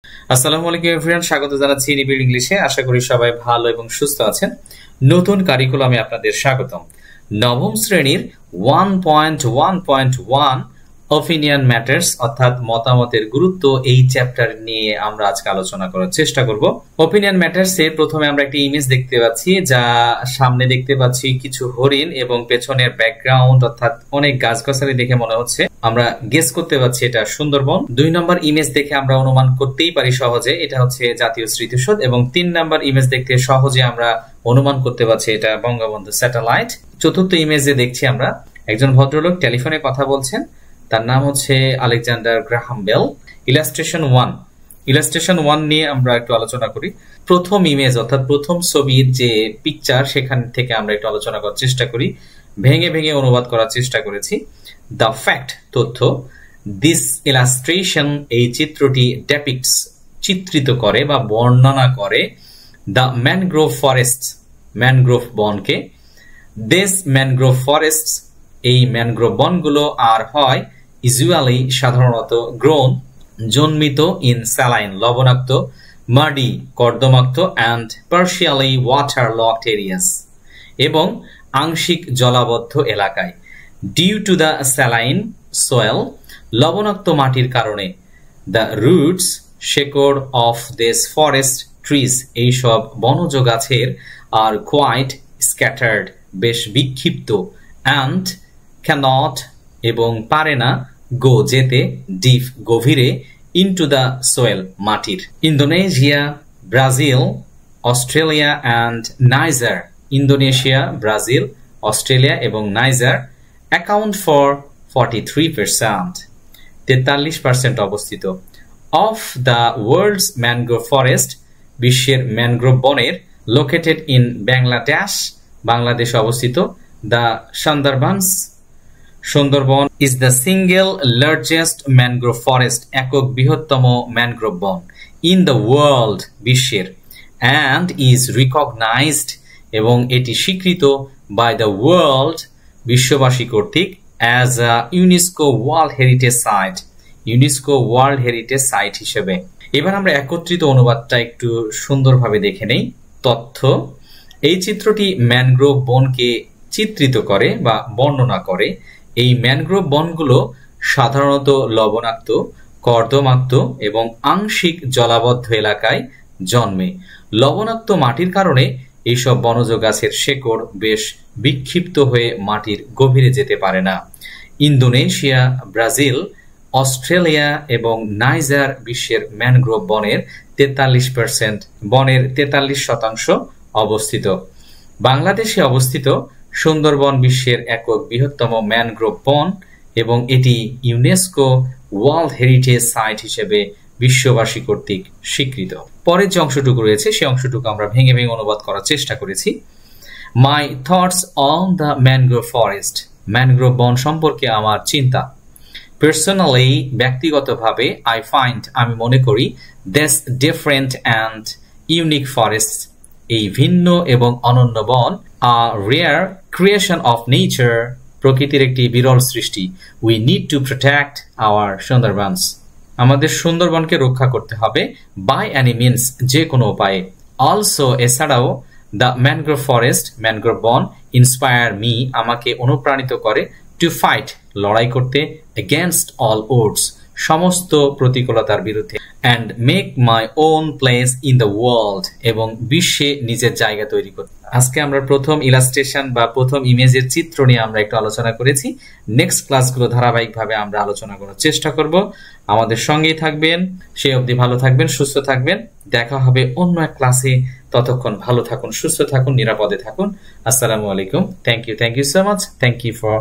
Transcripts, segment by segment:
আসসালামু আলাইকুম এভরিওয়ান, স্বাগত জানাচ্ছি নিবিড় ইংলিশে। আশা করি সবাই ভালো এবং সুস্থ আছেন। নতুন কারিকুলামে আপনাদের স্বাগতম। নবম শ্রেণীর 1.1.1 অপিনিয়ন ম্যাটার্স অর্থাৎ মতামতের গুরুত্ব এই চ্যাপ্টার নিয়ে আমরা আজকে আলোচনা করার চেষ্টা করব। অপিনিয়ন ম্যাটার্স এর প্রথমে আমরা একটা ইমেজ দেখতে পাচ্ছি, যা সামনে দেখতে পাচ্ছি কিছু হরিণ এবং পেছনের ব্যাকগ্রাউন্ড অর্থাৎ অনেক গাছগাছালি দেখে মনে হচ্ছে, আমরা গেস করতে পারছি এটা সুন্দরবন। 2 নম্বর ইমেজ দেখে আমরা অনুমান করতেই পারি সহজে এটা হচ্ছে জাতীয় স্মৃতিসৌধ, এবং 3 নম্বর ইমেজ দেখতে সহজে আমরা অনুমান করতে পারছি এটা বঙ্গবন্ধু স্যাটেলাইট। চতুর্থ ইমেজে দেখছি আমরা একজন ভদ্রলোক টেলিফোনে কথা বলছেন, তার নাম হচ্ছে আলেকজান্ডার গ্রাহাম বেল। ইলাস্ট্রেশন 1 নিয়ে আমরা একটু আলোচনা করি। প্রথম ইমেজ অর্থাৎ প্রথম ছবির যে পিকচার, সেখান থেকে আমরা একটু আলোচনা করার চেষ্টা করি। ভেঙে ভেঙে অনুবাদ করার চেষ্টা করেছি। দ্য ফ্যাক্ট তথ্য, দিস ইলাস্ট্রেশন এই চিত্রটি ডেপিক্টস চিত্রিত করে বা বর্ণনা করে দ্য ম্যানগ্রোভ ফরেস্ট ম্যানগ্রোভ বনকে। দিস ম্যানগ্রোভ ফরেস্ট এই ম্যানগ্রোভ বনগুলো আর হয় ইউজুয়ালি সাধারণত গ্রোন জন্মিত ইন স্যালাইন লবণাক্ত, মাডি কর্দমাক্ত and partially water logged areas এবং আংশিক জলাবদ্ধ এলাকায়। Due to the saline soil লবণাক্ত মাটির কারণে, দ্য রুটস শেকড় অফ দিস ফরেস্ট ট্রিজ এইসব বনজ গাছের আর কোয়াইট স্ক্যাটার্ড বেশ বিক্ষিপ্ত, অ্যান্ড ক্যানট এবং পারে না, গো যেতে, ডিপ গভীরে, ইনটু দ্য সোয়েল মাটির। Indonesia, Brazil, Australia and Niger Indonesia, Brazil, Australia এবং নাইজার অ্যাকাউন্ট ফর 43% অবস্থিত। Of the world's mangrove forest বিশ্বের ম্যানগ্রোভ বনের, লোকেটেড ইন বাংলাদেশ বাংলাদেশে অবস্থিত। The Sundarban is the single largest mangrove forest একক বৃহত্তম ম্যানগ্রোভ বন ইন দ্য ওয়ার্ল্ড বিশ্বের, অ্যান্ড ইজ রিকগনাইজড এবং এটি স্বীকৃত বাই দ্য ওয়ার্ল্ড বিশ্ববাসী কর্তৃক as a UNESCO world heritage site UNESCO world heritage site হিসেবে। এবার আমরা একত্রিত অনুবাদটা একটু সুন্দরভাবে দেখে নেই। তথ্য, এই চিত্রটি ম্যানগ্রোভ বনকে চিত্রিত করে বা বর্ণনা করে। এই ম্যানগ্রোভ বনগুলো সাধারণত লবণাক্ত, কর্দমাক্ত এবং আংশিক জলাবদ্ধ এলাকায় জন্মে। লবণাক্ত মাটির কারণে এইসব বনজ গাছের শেকড় বেশ বিক্ষিপ্ত হয়ে মাটির গভীরে যেতে পারে না। ইন্দোনেশিয়া, ব্রাজিল, অস্ট্রেলিয়া এবং নাইজার বিশ্বের ম্যানগ্রোভ বনের 43% অবস্থিত। বাংলাদেশে অবস্থিত সুন্দরবন বিশ্বের একক বৃহত্তম ম্যানগ্রোভ বন এবং এটি ইউনেস্কো ওয়ার্ল্ড হেরিটেজ সাইট হিসেবে বিশ্ববাসী কর্তৃক স্বীকৃত। পরের যে অংশটুকু রয়েছে সেই অংশটুকু আমরা ভেঙে ভেঙে অনুবাদ করার চেষ্টা করেছি। মাই thoughts on the mangrove forest mangrove বন সম্পর্কে আমার চিন্তা। পার্সোনালি ব্যক্তিগতভাবে, আই ফাইন্ড আমি মনে করি, this different and unique forest এই ভিন্ন এবং অনন্য বন, আ রেয়ার ক্রিয়েশন অফ নেচার প্রকৃতির একটি বিরল সৃষ্টি। We need to protect our Sundarbans আমাদের সুন্দরবনকে রক্ষা করতে হবে, বাই এনি মিনস যে কোনো উপায়ে। অলসো এছাড়াও, দ্য ম্যানগ্রোভ ফরেস্ট ম্যানগ্রোভ বন ইন্সপায়ার মি আমাকে অনুপ্রাণিত করে, টু ফাইট লড়াই করতে, এগেনস্ট অল ওডস সমস্ত প্রতিকূলতার বিরুদ্ধে, and make my own place in the world এবং বিশ্বে নিজের জায়গা তৈরি করতে। আজকে আমরা প্রথম ইলাস্ট্রেশন বা প্রথম ইমেজের চিত্র নিয়ে আমরা একটু আলোচনা করেছি। নেক্সট ক্লাসগুলো ধারাবাহিকভাবে আমরা আলোচনা করার চেষ্টা করব। আমাদের সঙ্গেই থাকবেন। সেই অবধি ভালো থাকবেন, সুস্থ থাকবেন। দেখা হবে অন্য এক ক্লাসে। ততক্ষণ ভালো থাকুন, সুস্থ থাকুন, নিরাপদে থাকুন। আসসালামু আলাইকুম। Thank you so much. Thank you for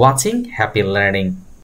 watching. Happy learning.